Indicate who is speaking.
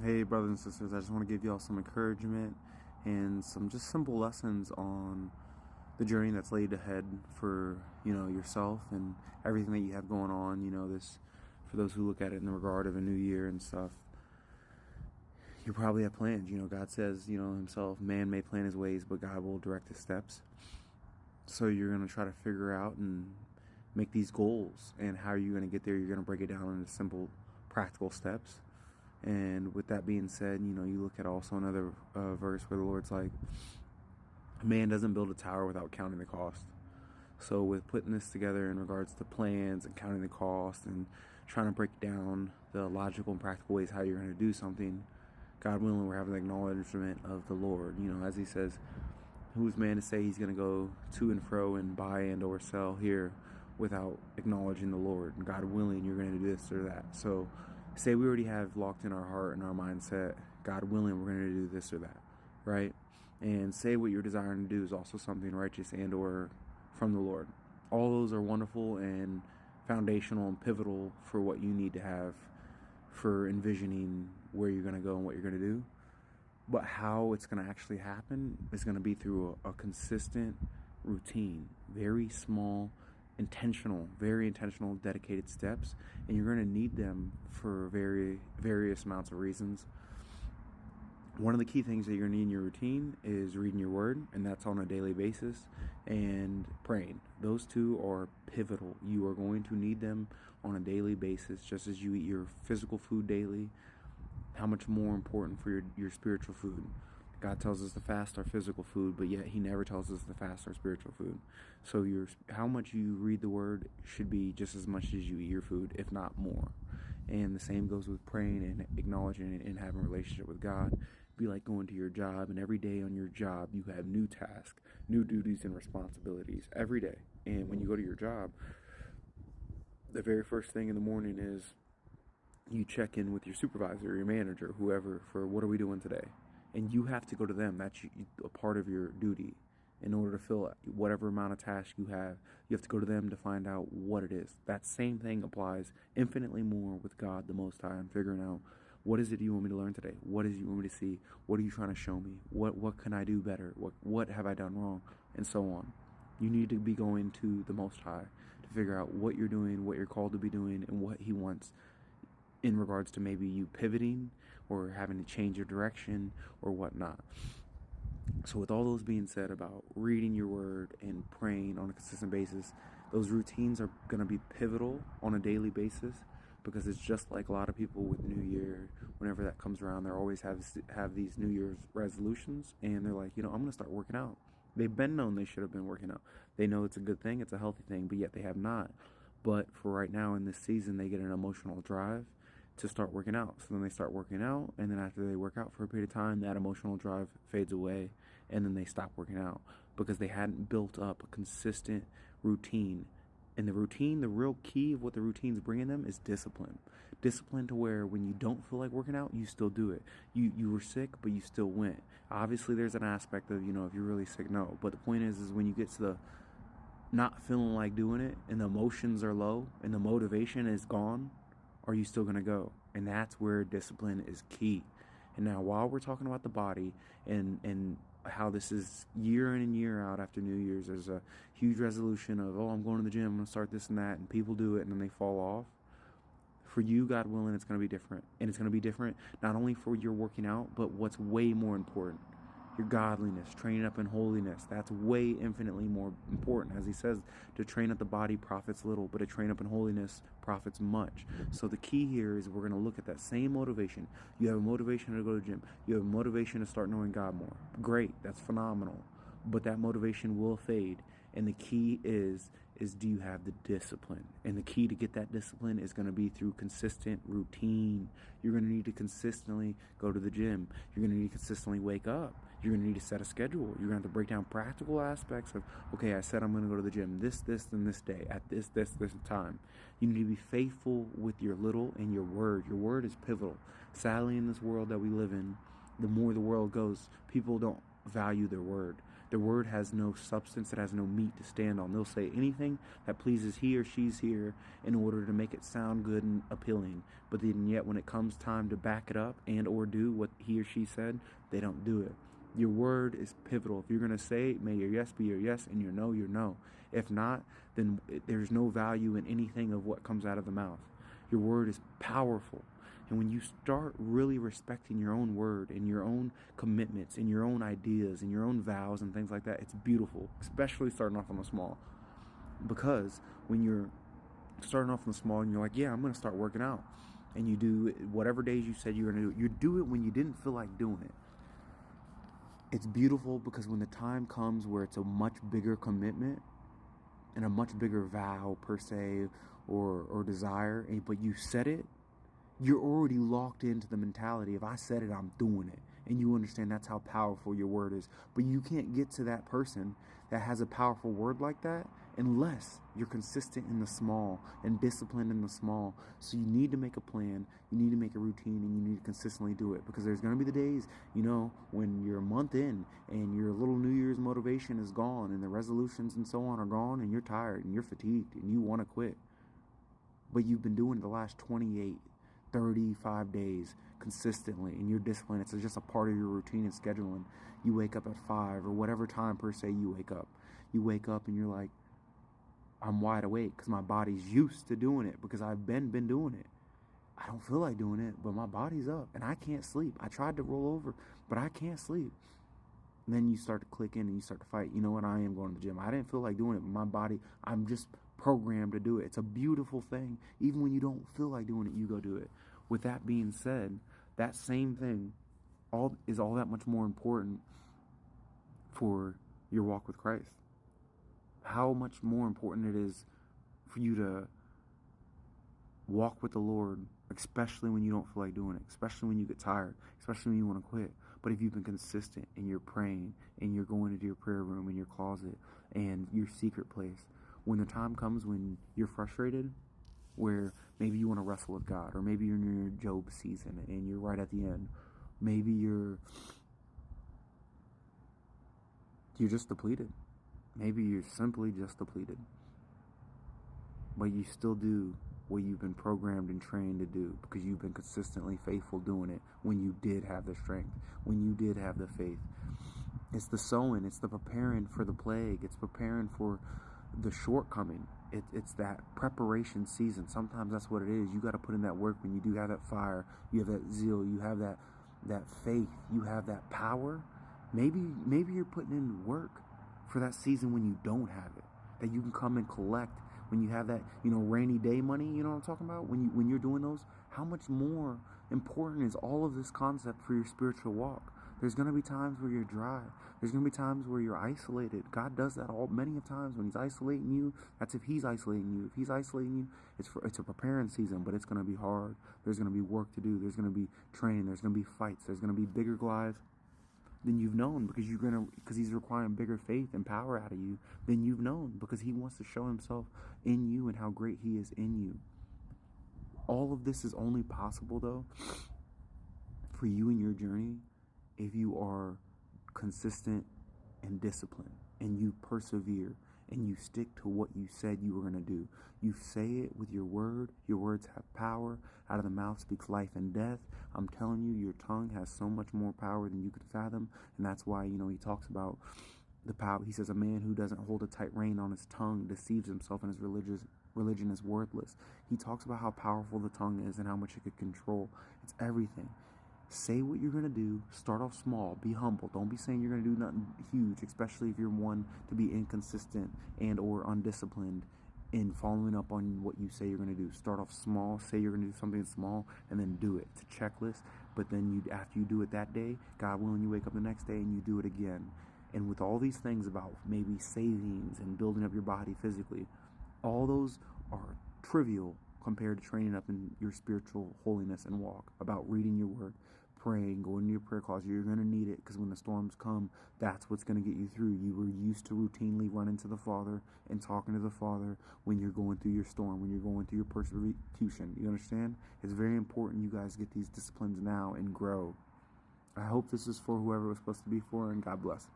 Speaker 1: Hey, brothers and sisters, I just want to give y'all some encouragement and some just simple lessons on the journey that's laid ahead for, yourself and everything that you have going on. This, for those who look at it in the regard of a new year and stuff, you probably have plans. God says, himself, man may plan his ways, but God will direct his steps. So you're going to try to figure out and make these goals. And how are you going to get there? You're going to break it down into simple, practical steps. And with that being said, you look at also another verse where the Lord's like, man doesn't build a tower without counting the cost. So with putting this together in regards to plans and counting the cost and trying to break down the logical and practical ways how you're going to do something, God willing, we're having an acknowledgement of the Lord. As he says, who's man to say he's going to go to and fro and buy and or sell here without acknowledging the Lord? And God willing, you're going to do this or that. So say we already have locked in our heart and our mindset, God willing, we're going to do this or that, right? And say what you're desiring to do is also something righteous and or from the Lord. All those are wonderful and foundational and pivotal for what you need to have for envisioning where you're going to go and what you're going to do. But how it's going to actually happen is going to be through a consistent routine, very small, very intentional, dedicated steps. And you're going to need them for various amounts of reasons. One of the key things that you're going to need in your routine is reading your word, and that's on a daily basis, and praying. Those two are pivotal. You are going to need them on a daily basis, just as you eat your physical food daily. How much more important for your spiritual food? God tells us to fast our physical food, but yet he never tells us to fast our spiritual food. So how much you read the word should be just as much as you eat your food, if not more. And the same goes with praying and acknowledging it and having a relationship with God. Be like going to your job, and every day on your job you have new tasks, new duties and responsibilities every day. And when you go to your job, the very first thing in the morning is you check in with your supervisor, your manager, whoever, for what are we doing today? And you have to go to them. That's a part of your duty. In order to fill whatever amount of task you have to go to them to find out what it is. That same thing applies infinitely more with God the Most High and figuring out, what is it you want me to learn today? What is it you want me to see? What are you trying to show me? What can I do better? What have I done wrong? And so on. You need to be going to the Most High to figure out what you're doing, what you're called to be doing, and what He wants in regards to maybe you pivoting or having to change your direction or whatnot. So with all those being said about reading your word and praying on a consistent basis, those routines are going to be pivotal on a daily basis, because it's just like a lot of people with New Year, whenever that comes around, they always have these New Year's resolutions, and they're like, I'm going to start working out. They've been known they should have been working out. They know it's a good thing, it's a healthy thing, but yet they have not. But for right now in this season, they get an emotional drive to start working out. So then they start working out, and then after they work out for a period of time, that emotional drive fades away, and then they stop working out because they hadn't built up a consistent routine. And the routine, the real key of what the routine's bringing them is discipline. Discipline to where when you don't feel like working out, you still do it. You were sick, but you still went. Obviously, there's an aspect of, if you're really sick, no. But the point is when you get to the not feeling like doing it, and the emotions are low, and the motivation is gone, are you still going to go? And that's where discipline is key. And now, while we're talking about the body and how this is year in and year out after New Year's, there's a huge resolution of, I'm going to the gym, I'm going to start this and that, and people do it and then they fall off. For you, God willing, it's going to be different. And it's going to be different not only for your working out, but what's way more important, your godliness, training up in holiness. That's way infinitely more important. As he says, to train up the body profits little, but to train up in holiness profits much. So the key here is we're going to look at that same motivation. You have a motivation to go to the gym. You have a motivation to start knowing God more. Great. That's phenomenal. But that motivation will fade. And the key is do you have the discipline? And the key to get that discipline is going to be through consistent routine. You're going to need to consistently go to the gym. You're going to need to consistently wake up. You're going to need to set a schedule. You're going to have to break down practical aspects of, okay, I said I'm going to go to the gym this, and this day at this time. You need to be faithful with your little and your word. Your word is pivotal. Sadly, in this world that we live in, the more the world goes, people don't value their word. Their word has no substance. It has no meat to stand on. They'll say anything that pleases he or she's here in order to make it sound good and appealing. But then yet when it comes time to back it up and or do what he or she said, they don't do it. Your word is pivotal. If you're going to say, may your yes be your yes and your no, your no. If not, then there's no value in anything of what comes out of the mouth. Your word is powerful. And when you start really respecting your own word and your own commitments and your own ideas and your own vows and things like that, it's beautiful, especially starting off on the small. Because when you're starting off on the small and you're like, yeah, I'm going to start working out. And you do whatever days you said you were going to do it. You do it when you didn't feel like doing it. It's beautiful because when the time comes where it's a much bigger commitment and a much bigger vow per se or desire, but you said it, you're already locked into the mentality of I said it, I'm doing it. And you understand that's how powerful your word is. But you can't get to that person that has a powerful word like that unless you're consistent in the small and disciplined in the small. So you need to make a plan, you need to make a routine, and you need to consistently do it. Because there's going to be the days, when you're a month in and your little New Year's motivation is gone and the resolutions and so on are gone and you're tired and you're fatigued and you want to quit. But you've been doing it the last 28, 35 days consistently and you're disciplined. It's just a part of your routine and scheduling. You wake up at 5 or whatever time per se you wake up. You wake up and you're like, I'm wide awake because my body's used to doing it because I've been doing it. I don't feel like doing it, but my body's up and I can't sleep. I tried to roll over, but I can't sleep. And then you start to click in and you start to fight. You know what? I am going to the gym. I didn't feel like doing it, but my body, I'm just programmed to do it. It's a beautiful thing. Even when you don't feel like doing it, you go do it. With that being said, that same thing is all that much more important for your walk with Christ. How much more important it is for you to walk with the Lord, especially when you don't feel like doing it, especially when you get tired, especially when you want to quit. But if you've been consistent and you're praying and you're going into your prayer room and your closet and your secret place, when the time comes when you're frustrated, where maybe you want to wrestle with God, or maybe you're in your Job season and you're right at the end, maybe you're just depleted. Maybe you're simply just depleted. But you still do what you've been programmed and trained to do because you've been consistently faithful doing it when you did have the strength, when you did have the faith. It's the sowing, it's the preparing for the plague, it's preparing for the shortcoming. It's that preparation season. Sometimes that's what it is. You got to put in that work when you do have that fire, you have that zeal, you have that faith, you have that power. Maybe you're putting in work for that season when you don't have it, that you can come and collect when you have that, rainy day money. You know what I'm talking about? When you're doing those, how much more important is all of this concept for your spiritual walk? There's going to be times where you're dry. There's going to be times where you're isolated. God does that many of times when he's isolating you. That's if he's isolating you. If he's isolating you, it's a preparing season, but it's going to be hard. There's going to be work to do. There's going to be training. There's going to be fights. There's going to be bigger guys than you've known because he's requiring bigger faith and power out of you than you've known because he wants to show himself in you and how great he is in you. All of this is only possible, though, for you in your journey if you are consistent and disciplined and you persevere and you stick to what you said you were going to do. You say it with your word. Your words have power. Out of the mouth speaks life and death. I'm telling you, your tongue has so much more power than you could fathom. And that's why, he talks about the power. He says a man who doesn't hold a tight rein on his tongue deceives himself, and his religion is worthless. He talks about how powerful the tongue is and how much it could control. It's everything. Say what you're going to do. Start off small. Be humble. Don't be saying you're going to do nothing huge, especially if you're one to be inconsistent and or undisciplined in following up on what you say you're going to do. Start off small. Say you're going to do something small and then do it. It's a checklist. But then after you do it that day, God willing, you wake up the next day and you do it again. And with all these things about maybe savings and building up your body physically, all those are trivial compared to training up in your spiritual holiness and walk, about reading your word, praying, going to your prayer closet. You're going to need it because when the storms come, that's what's going to get you through. You were used to routinely running to the Father and talking to the Father when you're going through your storm, when you're going through your persecution. You understand? It's very important you guys get these disciplines now and grow. I hope this is for whoever it was supposed to be for, and God bless.